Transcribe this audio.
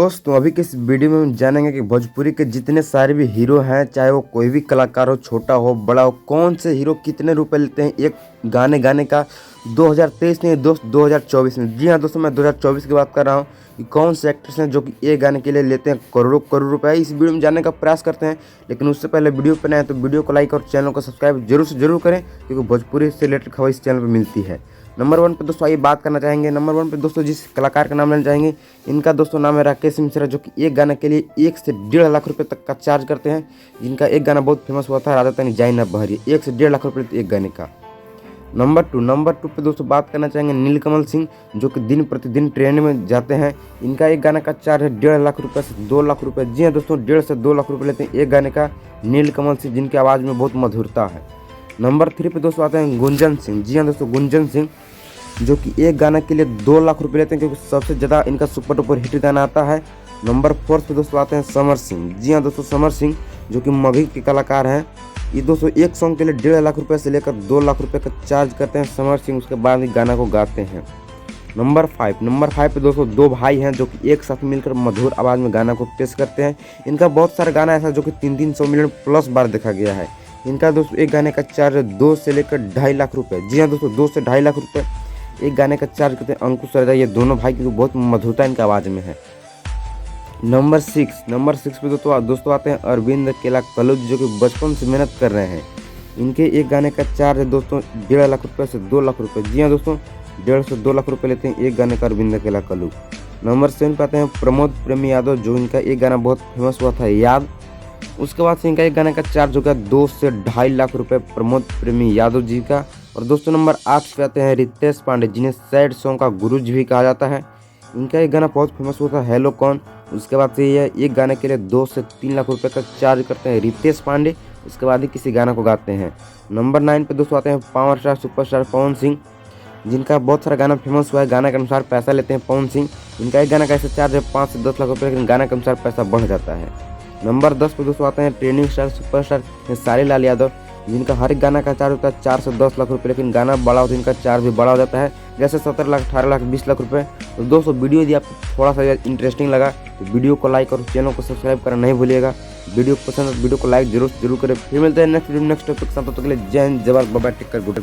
दोस्तों अभी के इस वीडियो में हम जानेंगे कि भोजपुरी के जितने सारे भी हीरो हैं, चाहे वो कोई भी कलाकार हो, छोटा हो बड़ा हो, कौन से हीरो कितने रुपए लेते हैं एक गाने गाने का 2023 नहीं दोस्त 2024 में। जी हाँ दोस्तों, मैं 2024 की बात कर रहा हूँ कि कौन से एक्टर्स हैं जो कि एक गाने के लिए लेते हैं करोड़ों करोड़ रुपए। इस वीडियो में जानने का प्रयास करते हैं, लेकिन उससे पहले वीडियो पर आए तो वीडियो को लाइक और चैनल को सब्सक्राइब जरूर से जरूर करें, क्योंकि भोजपुरी से रिलेटेड खबर इस चैनल पर मिलती है। नंबर 1 पे दोस्तों आइए बात करना चाहेंगे। नंबर 1 पे दोस्तों जिस कलाकार का नाम लेना चाहेंगे, इनका दोस्तों नाम है राकेश मिश्रा, जो कि एक गाने के लिए 1 से 1.5 लाख रुपए तक का चार्ज करते हैं। जिनका एक गाना बहुत फेमस हुआ था, राधा तनी जाई ना बहरी, 1 से 1.5 लाख रुपये एक गाने का। नंबर 2 पे दोस्तों बात करना चाहेंगे नीलकमल सिंह, जो कि दिन प्रतिदिन ट्रेन में जाते हैं। इनका एक गाने का चार्ज है 1.5 लाख रुपये से 2 लाख रुपये। जी हाँ दोस्तों, 1.5 से 2 लाख रुपये लेते हैं एक गाने का नीलकमल सिंह, जिनकी आवाज़ में बहुत मधुरता है। नंबर 3 पे दोस्तों आते हैं गुंजन सिंह। जी हाँ दोस्तों, गुंजन सिंह जो कि एक गाना के लिए 2 लाख रुपए लेते हैं, क्योंकि सबसे ज़्यादा इनका सुपर डुपर हिट गाना आता है। नंबर 4 पे दोस्तों आते हैं समर सिंह। जी हाँ दोस्तों, समर सिंह जो कि मगही के कलाकार हैं। ये दोस्तों एक सॉन्ग के लिए 1.5 लाख रुपए से लेकर 2 लाख रुपए का चार्ज करते हैं समर सिंह, उसके बाद ही गाना को गाते हैं। नंबर 5 पे दोस्तों 2 भाई हैं जो कि एक साथ मिलकर मधुर आवाज़ में गाना को पेश करते हैं। इनका बहुत सारा गाना ऐसा जो कि 300 मिलियन प्लस बार देखा गया है। इनका दोस्तों एक गाने का चार्ज 2 से लेकर 2.5 लाख रुपये। जी हाँ दोस्तों, 2 से 2.5 लाख रुपये एक गाने का चार्ज करते हैं अंकुश सरदा। ये दोनों भाई की बहुत मधुरता इनकी आवाज़ में है। नंबर 6 पे दोस्तों आते हैं अरविंद केला कलुज, जो कि बचपन से मेहनत कर रहे हैं। इनके एक गाने का चार्ज है दोस्तों 1.5 लाख रुपये से 2 लाख रुपये। जी हाँ दोस्तों, 1.5 से 2 लाख रुपये लेते हैं एक गाने का अरविंद केला कलुज। नंबर 7 पे आते हैं प्रमोद प्रेमी यादव, जो इनका एक गाना बहुत फेमस हुआ था याद। उसके बाद से इनका एक गाने का चार्ज हो गया 2 से 2.5 लाख रुपये प्रमोद प्रेमी यादव जी का। और दोस्तों नंबर 8 पे आते हैं रितेश पांडे, जिन्हें सैड सॉन्ग का गुरुज भी कहा जाता है। इनका एक गाना बहुत फेमस हुआ था हेलो कौन। उसके बाद से ये एक गाने के लिए 2 से 3 लाख रुपए का चार्ज करते हैं रितेश पांडे, उसके बाद ही किसी गाना को गाते हैं। नंबर 9 पे दोस्तों आते हैं power star superstar Pawan Singh, जिनका बहुत सारा गाना फेमस हुआ है। गाना के अनुसार पैसा लेते हैं पवन सिंह। इनका एक गाना का ऐसा चार्ज है 5 से 10 लाख रुपये, लेकिन गाना के अनुसार पैसा बढ़ जाता है। नंबर 10 पे दोस्तों आते हैं trending star superstar Khesari Lal Yadav, जिनका हर एक गाना का चार्ज होता है 4 से 10 लाख रुपये, लेकिन गाना बड़ा होता है इनका चार्ज भी बड़ा हो जाता है, जैसे 17 लाख 18 लाख 20 लाख रुपये। तो दोस्तों वीडियो यदि आपको थोड़ा सा इंटरेस्टिंग लगा तो वीडियो को लाइक और चैनल को सब्सक्राइब करना नहीं भूलिएगा। वीडियो पसंद है तो वीडियो को लाइक जरूर कर। फिर मिलते हैं नेक्स्ट टॉपिक के साथ, तब तक के लिए Jai Hind, Jai Bharat, bye bye, take care, good.